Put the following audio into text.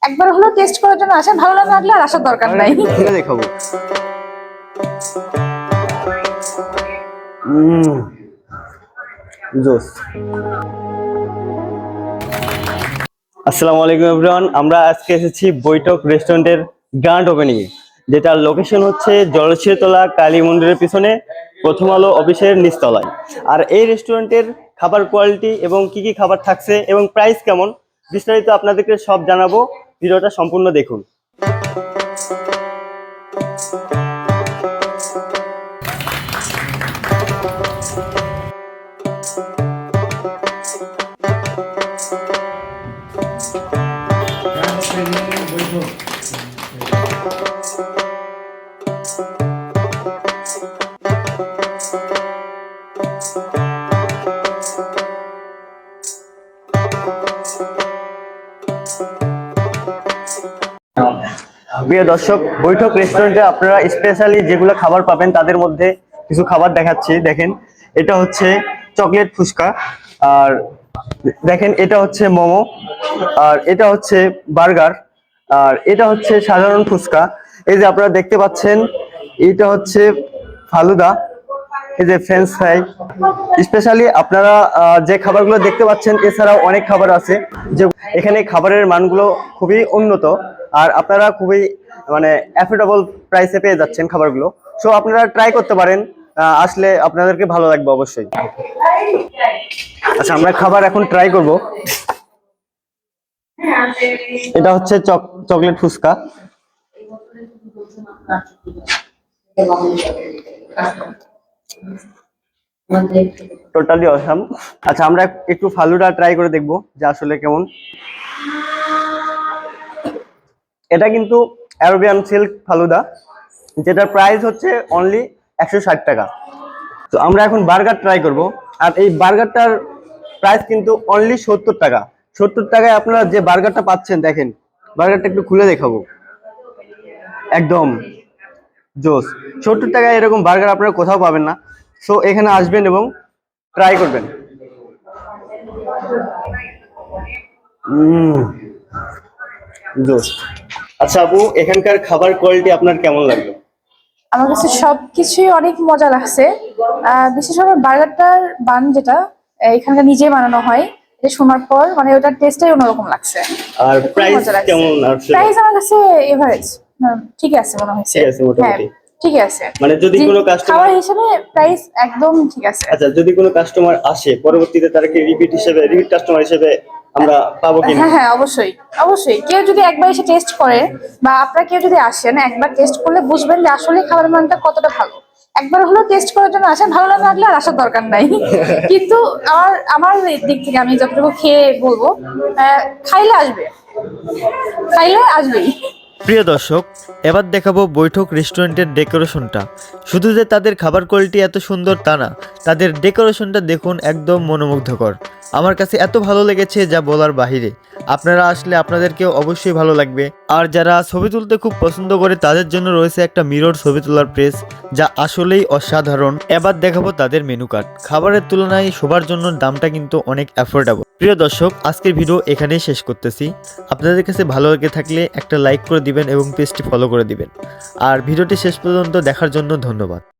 একবার হলো টেস্ট করার জন্য আসেন, ভালো না লাগলে আর আসার দরকার নাই। দেখাবো। জোস। আসসালামু আলাইকুম এভরিওয়ান, আমরা আজকে এসেছি বৈঠক রেস্টুরেন্টের গ্র্যান্ড ওপেনিং এ, যেটার লোকেশন হচ্ছে জলছিয়াতলা কালী মন্দিরের পিছনে প্রথম আলো অফিসের নিচতলায়। আর এই রেস্টুরেন্টের খাবার কোয়ালিটি এবং কি কি খাবার থাকছে এবং প্রাইস কেমন বিস্তারিত আপনাদেরকে সব জানাবো। ভিডিওটা সম্পূর্ণ দেখুন। প্রিয় দর্শক, বৈঠক রেস্টুরেন্টে আপনারা স্পেশালি যেগুলো খাবার পাবেন তাদের মধ্যে কিছু খাবার দেখাচ্ছি। দেখেন, এটা হচ্ছে চকলেট ফুচকা, আর দেখেন এটা হচ্ছে মোমো, আর এটা হচ্ছে বার্গার, আর এটা হচ্ছে সাধারণ ফুচকা। এই যে আপনারা দেখতে পাচ্ছেন, এটা হচ্ছে ফালুদা, এই যে ফ্রেঞ্চ ফ্রাই। স্পেশালি আপনারা যে খাবারগুলো দেখতে পাচ্ছেন, এছাড়াও অনেক খাবার আছে যে এখানে খাবারের মানগুলো খুবই উন্নত, আর আপনারা খুবই অ্যাফোর্ডেবল প্রাইসে পেয়ে যাচ্ছেন খাবারগুলো। সো আপনারা ট্রাই করতে পারেন, আসলে আপনাদেরকে ভালো লাগবে অবশ্যই। আচ্ছা, আমরা খাবার এখন ট্রাই করব। এটা হচ্ছে চকলেট ফুচকা। Totally awesome. আচ্ছা, আমরা একটু ফালুদা ট্রাই করে দেখবো যে আসলে কেমন। এটা কিন্তু অ্যারাবিয়ান সিল্ক ফালুদা, যেটার প্রাইস হচ্ছে অনলি 160 টাকা। তো আমরা এখন বার্গার ট্রাই করব, আর এই বার্গারটার প্রাইস কিন্তু অনলি 70 টাকা। 70 টাকায় আপনারা যে বার্গারটা পাচ্ছেন, দেখেন বার্গারটা একটু খুলে দেখাবো, একদম জোস। 70 টাকায় এরকম বার্গার আপনারা কোথাও পাবেন না। সো এখানে আসবেন এবং ট্রাই করবেন। জোস। আচ্ছা আপু, এখানকার খাবার কোয়ালিটি আপনার কেমন লাগলো? আমার কাছে সবকিছুই অনেক মজা লাগছে। বিশেষ করে বার্গারটার বান যেটা এখানকার নিজে বানানো হয়, এটা শোনার পর ওটার টেস্টটাই অন্যরকম লাগছে। আর প্রাইস কেমন? প্রাইস আমার কাছে এভারেজ, ঠিক আছে মনে হয়েছে। ঠিক আছে, মোটামুটি ঠিক আছে। মানে যদি কোনো কাস্টমার খাবার হিসেবে প্রাইস একদম ঠিক আছে। আচ্ছা, যদি কোনো কাস্টমার আসে পরবর্তীতে, তারা কি রিপিট কাস্টমার হিসেবে আমরা পাবো কিনা? হ্যাঁ হ্যাঁ, অবশ্যই অবশ্যই। কেউ যদি একবার এসে টেস্ট করে, বা আপনারা কেউ যদি আসেন, একবার টেস্ট করলে বুঝবেন যে আসলে খাবারের মানটা কতটা ভালো। একবার হলো টেস্ট করার জন্য আসেন, ভালো না লাগলে আর আসার দরকার নাই। কিন্তু আমার দিক থেকে আমি যতটুকু খেয়ে বলবো, খাইলে আসবে, খাইলে আসবেই। প্রিয় দর্শক, এবার দেখাবো বৈঠক রেস্টুরেন্টের ডেকোরেশনটা। শুধু যে তাদের খাবার কোয়ালিটি এত সুন্দর তা না, তাদের ডেকোরেশনটা দেখুন, একদম মনোমুগ্ধকর। আমার কাছে এত ভালো লেগেছে যা বলার বাহিরে। আপনারা আসলে আপনাদেরকেও অবশ্যই ভালো লাগবে। আর যারা ছবি তুলতে খুব পছন্দ করে তাদের জন্য রয়েছে একটা মিরর ছবি তোলার প্রেস, যা আসলেই অসাধারণ। এবার দেখাবো তাদের মেনু কার্ড। খাবারের তুলনায় সবার জন্য দামটা কিন্তু অনেক অ্যাফোর্ডেবল। প্রিয় দর্শক, আজকের ভিডিও এখানেই শেষ করতেছি। আপনাদের কাছে ভালো লেগে থাকলে একটা লাইক করে দিবেন এবং পেজটি ফলো করে দিবেন। আর ভিডিওটি শেষ পর্যন্ত দেখার জন্য ধন্যবাদ।